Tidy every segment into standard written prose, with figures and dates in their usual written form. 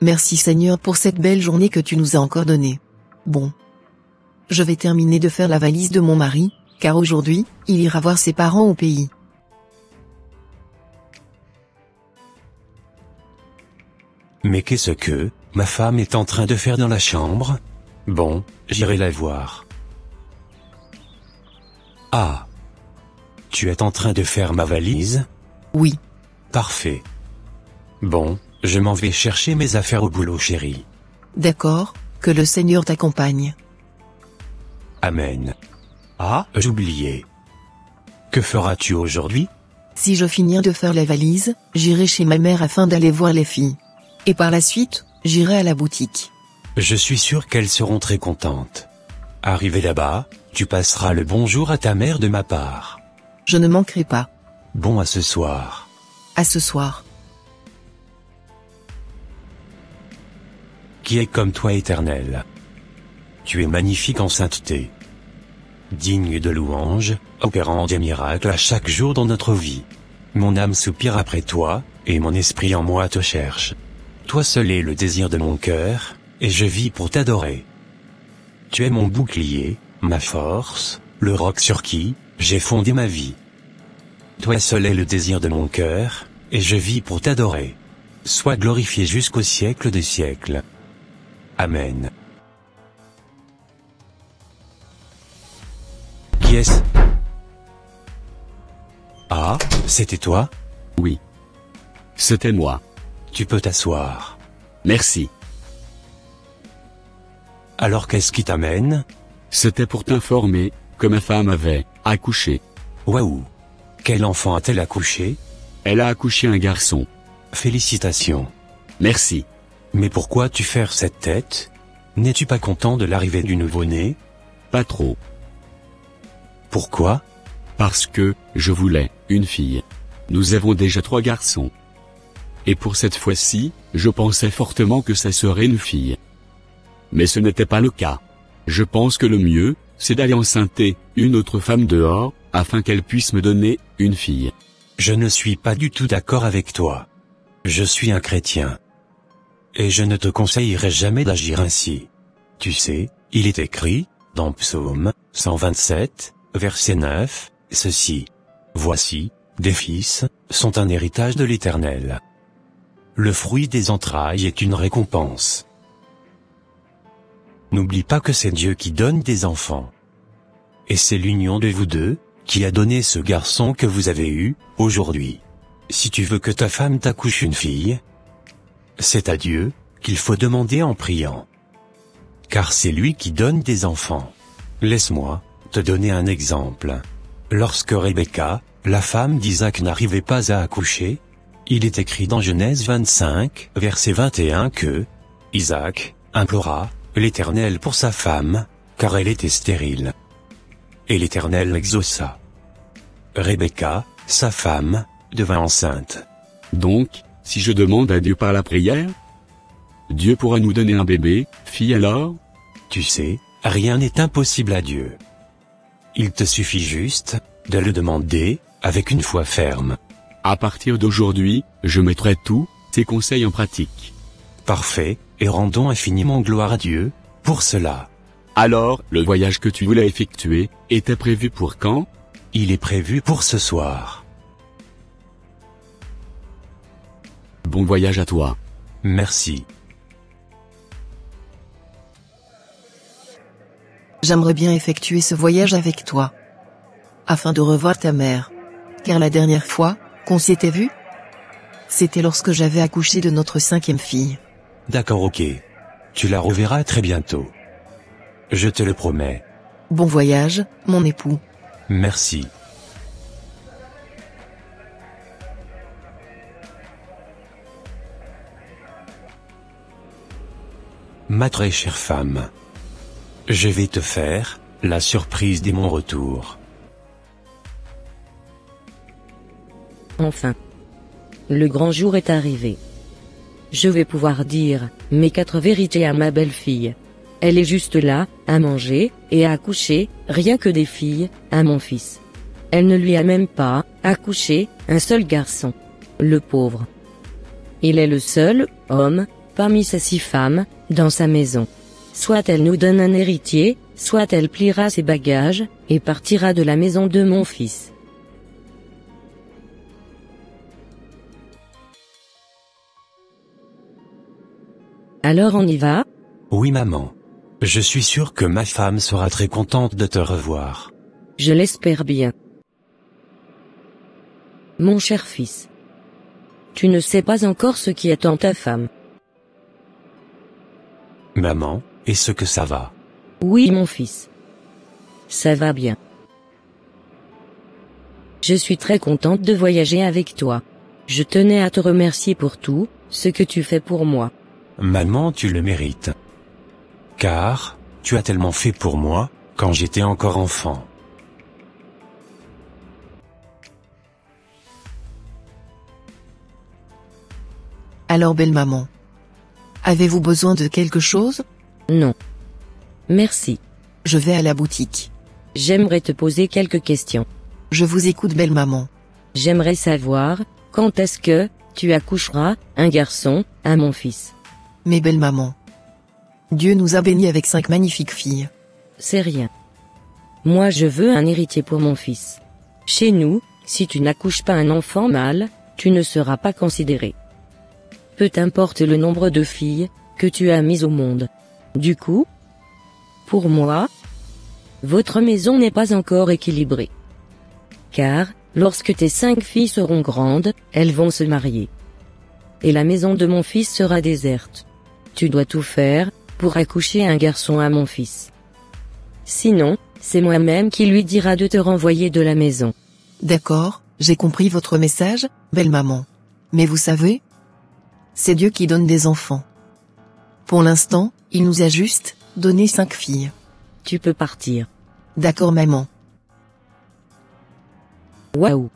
Merci Seigneur pour cette belle journée que tu nous as encore donnée. Bon. Je vais terminer de faire la valise de mon mari, car aujourd'hui, il ira voir ses parents au pays. Mais qu'est-ce que ma femme est en train de faire dans la chambre? Bon, j'irai la voir. Ah. Tu es en train de faire ma valise? Oui. Parfait. Bon, je m'en vais chercher mes affaires au boulot, chérie. D'accord, que le Seigneur t'accompagne. Amen. Ah, j'oubliais. Que feras-tu aujourd'hui? Si je finis de faire la valise, j'irai chez ma mère afin d'aller voir les filles. Et par la suite, j'irai à la boutique. Je suis sûr qu'elles seront très contentes. Arrivé là-bas, tu passeras le bonjour à ta mère de ma part. Je ne manquerai pas. Bon, à ce soir. À ce soir. Qui est comme toi, Éternel? Tu es magnifique en sainteté. Digne de louange, opérant des miracles à chaque jour dans notre vie. Mon âme soupire après toi, et mon esprit en moi te cherche. Toi seul es le désir de mon cœur, et je vis pour t'adorer. Tu es mon bouclier, ma force, le roc sur qui j'ai fondé ma vie. Toi seul es le désir de mon cœur, et je vis pour t'adorer. Sois glorifié jusqu'au siècle des siècles. Amen. Qui est-ce? Ah, c'était toi? Oui. C'était moi. Tu peux t'asseoir. Merci. Alors qu'est-ce qui t'amène? C'était pour t'informer que ma femme avait accouché. Waouh! Quel enfant a-t-elle accouché? Elle a accouché un garçon. Félicitations. Merci. Mais pourquoi tu fais cette tête? N'es-tu pas content de l'arrivée du nouveau-né? Pas trop. Pourquoi? Parce que je voulais une fille. Nous avons déjà 3 garçons. Et pour cette fois-ci, je pensais fortement que ça serait une fille. Mais ce n'était pas le cas. Je pense que le mieux, c'est d'aller enceinter une autre femme dehors, afin qu'elle puisse me donner une fille. Je ne suis pas du tout d'accord avec toi. Je suis un chrétien. Et je ne te conseillerais jamais d'agir ainsi. Tu sais, il est écrit, dans Psaume 127, verset 9, ceci. Voici, des fils, sont un héritage de l'Éternel. Le fruit des entrailles est une récompense. N'oublie pas que c'est Dieu qui donne des enfants. Et c'est l'union de vous deux, qui a donné ce garçon que vous avez eu, aujourd'hui. Si tu veux que ta femme t'accouche une fille, c'est à Dieu, qu'il faut demander en priant. Car c'est lui qui donne des enfants. Laisse-moi te donner un exemple. Lorsque Rebecca, la femme d'Isaac n'arrivait pas à accoucher, il est écrit dans Genèse 25, verset 21 que Isaac implora l'Éternel pour sa femme, car elle était stérile. Et l'Éternel exauça. Rebecca, sa femme, devint enceinte. Donc, si je demande à Dieu par la prière, Dieu pourra nous donner un bébé, fille alors? Tu sais, rien n'est impossible à Dieu. Il te suffit juste de le demander, avec une foi ferme. À partir d'aujourd'hui, je mettrai tous tes conseils en pratique. Parfait, et rendons infiniment gloire à Dieu, pour cela. Alors, le voyage que tu voulais effectuer, était prévu pour quand? Il est prévu pour ce soir. Bon voyage à toi. Merci. J'aimerais bien effectuer ce voyage avec toi. Afin de revoir ta mère. Car la dernière fois qu'on s'était vu, c'était lorsque j'avais accouché de notre 5e fille. D'accord, ok. Tu la reverras très bientôt. Je te le promets. Bon voyage, mon époux. Merci. Ma très chère femme, je vais te faire la surprise dès mon retour. Enfin. Le grand jour est arrivé. Je vais pouvoir dire mes 4 vérités à ma belle-fille. Elle est juste là, à manger, et à accoucher, rien que des filles, à mon fils. Elle ne lui a même pas accouché un seul garçon. Le pauvre. Il est le seul homme parmi ces 6 femmes, dans sa maison. Soit elle nous donne un héritier, soit elle pliera ses bagages, et partira de la maison de mon fils. Alors on y va ? Oui maman. Je suis sûr que ma femme sera très contente de te revoir. Je l'espère bien. Mon cher fils. Tu ne sais pas encore ce qui attend ta femme. Maman, est-ce que ça va? Oui mon fils. Ça va bien. Je suis très contente de voyager avec toi. Je tenais à te remercier pour tout, ce que tu fais pour moi. Maman, tu le mérites. Car, tu as tellement fait pour moi, quand j'étais encore enfant. Alors belle maman. Avez-vous besoin de quelque chose? Non. Merci. Je vais à la boutique. J'aimerais te poser quelques questions. Je vous écoute belle maman. J'aimerais savoir, quand est-ce que, tu accoucheras, un garçon, à mon fils? Mais belle maman. Dieu nous a bénis avec 5 magnifiques filles. C'est rien. Moi je veux un héritier pour mon fils. Chez nous, si tu n'accouches pas un enfant mâle, tu ne seras pas considéré. Peu importe le nombre de filles, que tu as mises au monde. Du coup, pour moi, votre maison n'est pas encore équilibrée. Car, lorsque tes 5 filles seront grandes, elles vont se marier. Et la maison de mon fils sera déserte. Tu dois tout faire, pour accoucher un garçon à mon fils. Sinon, c'est moi-même qui lui dira de te renvoyer de la maison. D'accord, j'ai compris votre message, belle maman. Mais vous savez, c'est Dieu qui donne des enfants. Pour l'instant, il nous a juste donné 5 filles. Tu peux partir. D'accord maman. Waouh.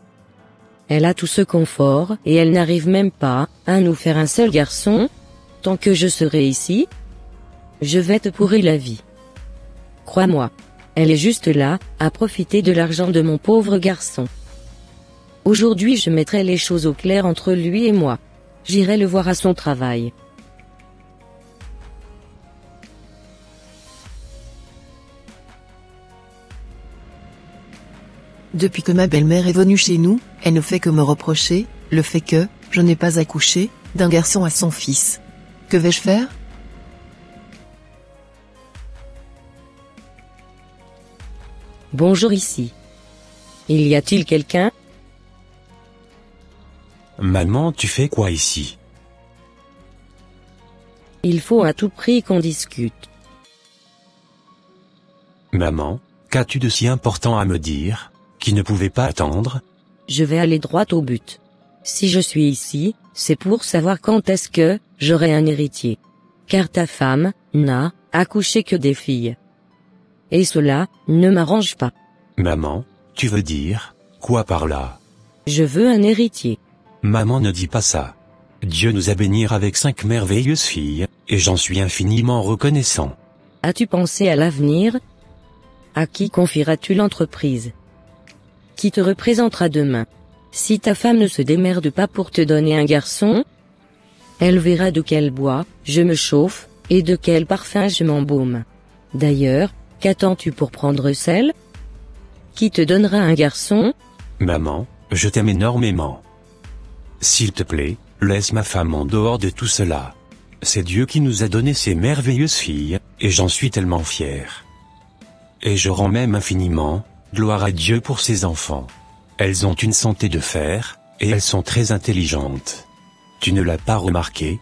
Elle a tout ce confort et elle n'arrive même pas à nous faire un seul garçon. Tant que je serai ici, je vais te pourrir la vie. Crois-moi. Elle est juste là, à profiter de l'argent de mon pauvre garçon. Aujourd'hui je mettrai les choses au clair entre lui et moi. J'irai le voir à son travail. Depuis que ma belle-mère est venue chez nous, elle ne fait que me reprocher, le fait que, je n'ai pas accouché, d'un garçon à son fils. Que vais-je faire? Bonjour ici. Il y a-t-il quelqu'un? Maman, tu fais quoi ici? Il faut à tout prix qu'on discute. Maman, qu'as-tu de si important à me dire, qui ne pouvait pas attendre? Je vais aller droit au but. Si je suis ici, c'est pour savoir quand est-ce que j'aurai un héritier. Car ta femme n'a accouché que des filles. Et cela ne m'arrange pas. Maman, tu veux dire, quoi par là? Je veux un héritier. Maman ne dis pas ça. Dieu nous a bénis avec 5 merveilleuses filles, et j'en suis infiniment reconnaissant. As-tu pensé à l'avenir? À qui confieras-tu l'entreprise? Qui te représentera demain? Si ta femme ne se démerde pas pour te donner un garçon, elle verra de quel bois je me chauffe, et de quel parfum je m'embaume. D'ailleurs, qu'attends-tu pour prendre celle? Qui te donnera un garçon? Maman, je t'aime énormément. S'il te plaît, laisse ma femme en dehors de tout cela. C'est Dieu qui nous a donné ces merveilleuses filles, et j'en suis tellement fier. Et je rends même infiniment gloire à Dieu pour ses enfants. Elles ont une santé de fer, et elles sont très intelligentes. Tu ne l'as pas remarqué?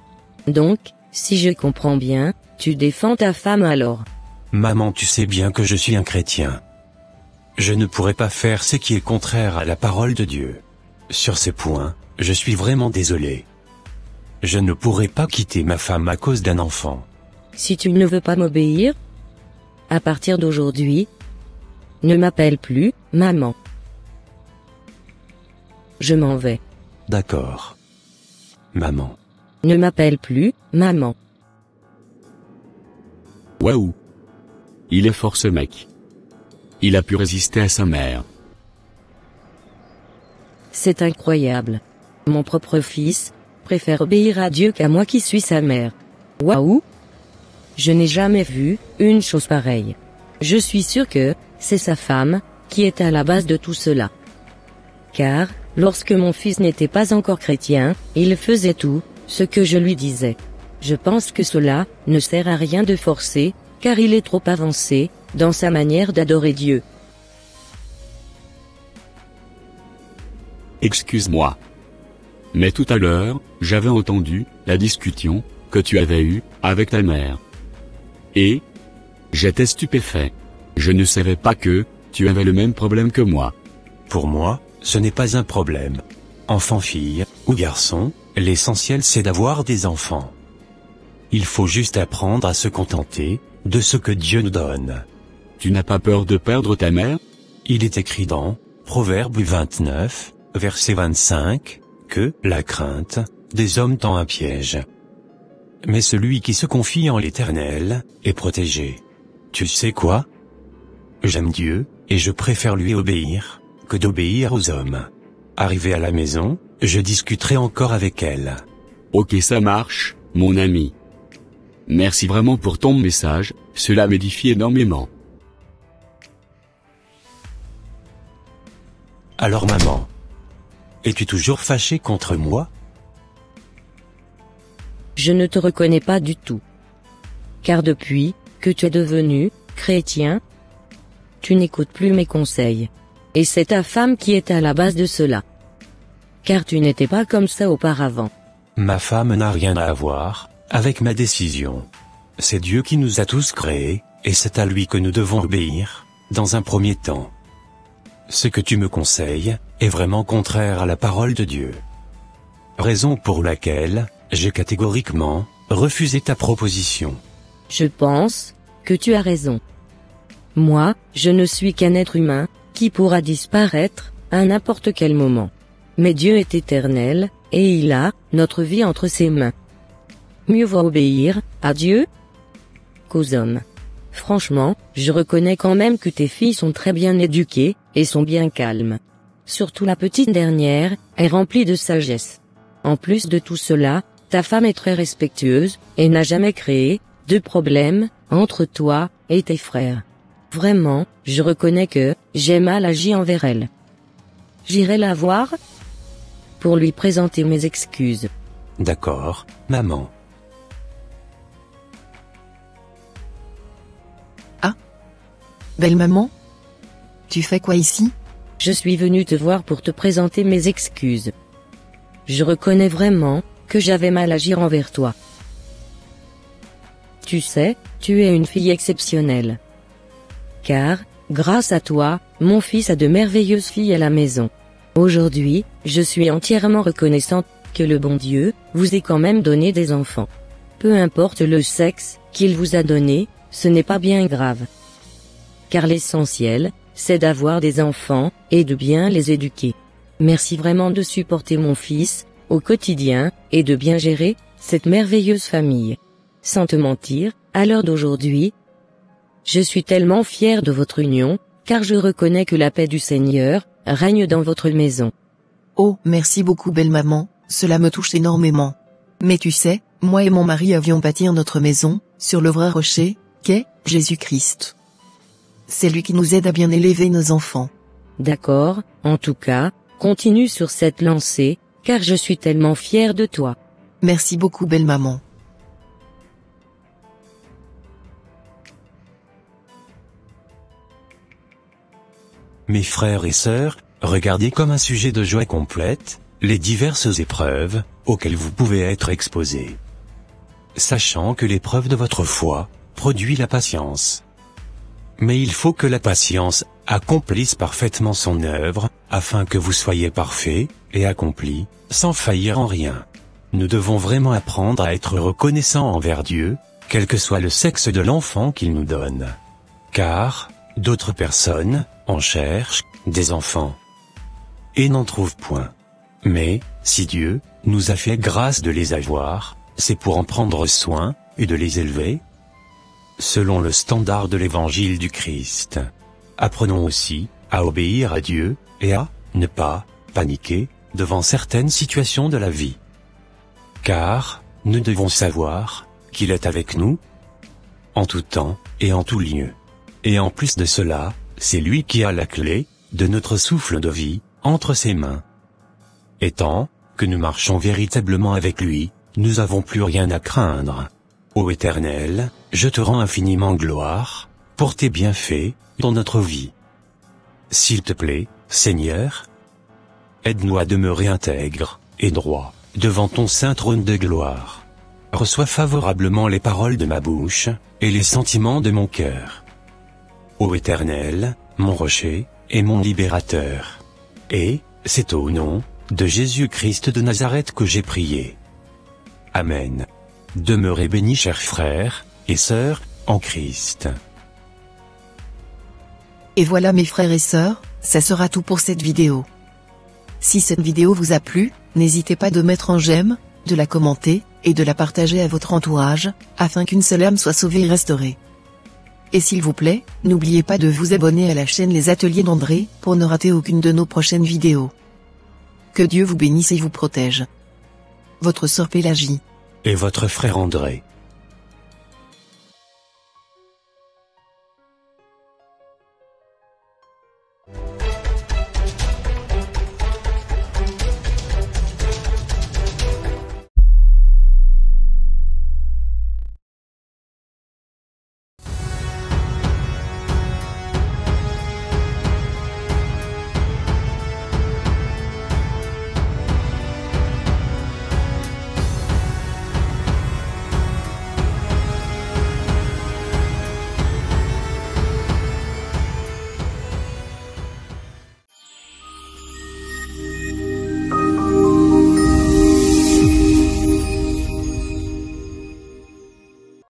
Donc, si je comprends bien, tu défends ta femme alors. Maman, tu sais bien que je suis un chrétien. Je ne pourrais pas faire ce qui est contraire à la parole de Dieu. Sur ce point, je suis vraiment désolé. Je ne pourrais pas quitter ma femme à cause d'un enfant. Si tu ne veux pas m'obéir, à partir d'aujourd'hui, ne m'appelle plus maman. Je m'en vais. D'accord. Maman. Ne m'appelle plus maman. Waouh. Il est fort ce mec. Il a pu résister à sa mère. C'est incroyable. Mon propre fils préfère obéir à Dieu qu'à moi qui suis sa mère. Waouh! Je n'ai jamais vu une chose pareille. Je suis sûr que c'est sa femme qui est à la base de tout cela. Car, lorsque mon fils n'était pas encore chrétien, il faisait tout ce que je lui disais. Je pense que cela ne sert à rien de forcer, car il est trop avancé dans sa manière d'adorer Dieu. Excuse-moi. Mais tout à l'heure, j'avais entendu la discussion que tu avais eue avec ta mère. Et j'étais stupéfait. Je ne savais pas que tu avais le même problème que moi. Pour moi, ce n'est pas un problème. Enfant, fille, ou garçon, l'essentiel c'est d'avoir des enfants. Il faut juste apprendre à se contenter de ce que Dieu nous donne. Tu n'as pas peur de perdre ta mère? Il est écrit dans Proverbe 29, verset 25, que la crainte des hommes tend un piège. Mais celui qui se confie en l'Éternel est protégé. Tu sais quoi? J'aime Dieu, et je préfère lui obéir que d'obéir aux hommes. Arrivé à la maison, je discuterai encore avec elle. Ok, ça marche, mon ami. Merci vraiment pour ton message, cela m'édifie énormément. Alors maman, es-tu toujours fâchée contre moi? Je ne te reconnais pas du tout. Car depuis que tu es devenu chrétien, tu n'écoutes plus mes conseils. Et c'est ta femme qui est à la base de cela. Car tu n'étais pas comme ça auparavant. Ma femme n'a rien à voir avec ma décision. C'est Dieu qui nous a tous créés, et c'est à lui que nous devons obéir, dans un premier temps. Ce que tu me conseilles est vraiment contraire à la parole de Dieu. Raison pour laquelle j'ai catégoriquement refusé ta proposition. Je pense que tu as raison. Moi, je ne suis qu'un être humain qui pourra disparaître à n'importe quel moment. Mais Dieu est éternel, et il a notre vie entre ses mains. Mieux vaut obéir à Dieu qu'aux hommes. Franchement, je reconnais quand même que tes filles sont très bien éduquées, et sont bien calmes. Surtout la petite dernière, est remplie de sagesse. En plus de tout cela, ta femme est très respectueuse, et n'a jamais créé de problème entre toi et tes frères. Vraiment, je reconnais que j'ai mal agi envers elle. J'irai la voir pour lui présenter mes excuses. D'accord, maman. Belle maman? Tu fais quoi ici? Je suis venu te voir pour te présenter mes excuses. Je reconnais vraiment que j'avais mal agi envers toi. Tu sais, tu es une fille exceptionnelle. Car, grâce à toi, mon fils a de merveilleuses filles à la maison. Aujourd'hui, je suis entièrement reconnaissante que le bon Dieu vous ait quand même donné des enfants. Peu importe le sexe qu'il vous a donné, ce n'est pas bien grave. Car l'essentiel, c'est d'avoir des enfants, et de bien les éduquer. Merci vraiment de supporter mon fils, au quotidien, et de bien gérer cette merveilleuse famille. Sans te mentir, à l'heure d'aujourd'hui, je suis tellement fière de votre union, car je reconnais que la paix du Seigneur règne dans votre maison. Oh, merci beaucoup belle maman, cela me touche énormément. Mais tu sais, moi et mon mari avions bâti notre maison, sur le vrai rocher, qu'est Jésus-Christ. C'est lui qui nous aide à bien élever nos enfants. D'accord, en tout cas, continue sur cette lancée, car je suis tellement fière de toi. Merci beaucoup belle maman. Mes frères et sœurs, regardez comme un sujet de joie complète, les diverses épreuves auxquelles vous pouvez être exposés. Sachant que l'épreuve de votre foi produit la patience. Mais il faut que la patience accomplisse parfaitement son œuvre, afin que vous soyez parfaits et accomplis, sans faillir en rien. Nous devons vraiment apprendre à être reconnaissants envers Dieu, quel que soit le sexe de l'enfant qu'il nous donne. Car, d'autres personnes en cherchent des enfants et n'en trouvent point. Mais, si Dieu nous a fait grâce de les avoir, c'est pour en prendre soin et de les élever selon le standard de l'évangile du Christ. Apprenons aussi à obéir à Dieu et à ne pas paniquer devant certaines situations de la vie. Car nous devons savoir qu'il est avec nous en tout temps, et en tout lieu. Et en plus de cela, c'est lui qui a la clé de notre souffle de vie entre ses mains. Et tant que nous marchons véritablement avec lui, nous n'avons plus rien à craindre. Ô Éternel, je te rends infiniment gloire pour tes bienfaits dans notre vie. S'il te plaît, Seigneur, aide-nous à demeurer intègres et droits devant ton saint trône de gloire. Reçois favorablement les paroles de ma bouche et les sentiments de mon cœur. Ô Éternel, mon rocher et mon libérateur. Et c'est au nom de Jésus-Christ de Nazareth que j'ai prié. Amen. Demeurez bénis, chers frères et sœurs en Christ. Et voilà mes frères et sœurs, ça sera tout pour cette vidéo. Si cette vidéo vous a plu, n'hésitez pas de mettre un j'aime, de la commenter, et de la partager à votre entourage, afin qu'une seule âme soit sauvée et restaurée. Et s'il vous plaît, n'oubliez pas de vous abonner à la chaîne Les Ateliers d'André, pour ne rater aucune de nos prochaines vidéos. Que Dieu vous bénisse et vous protège. Votre sœur Pélagie. Et votre frère André.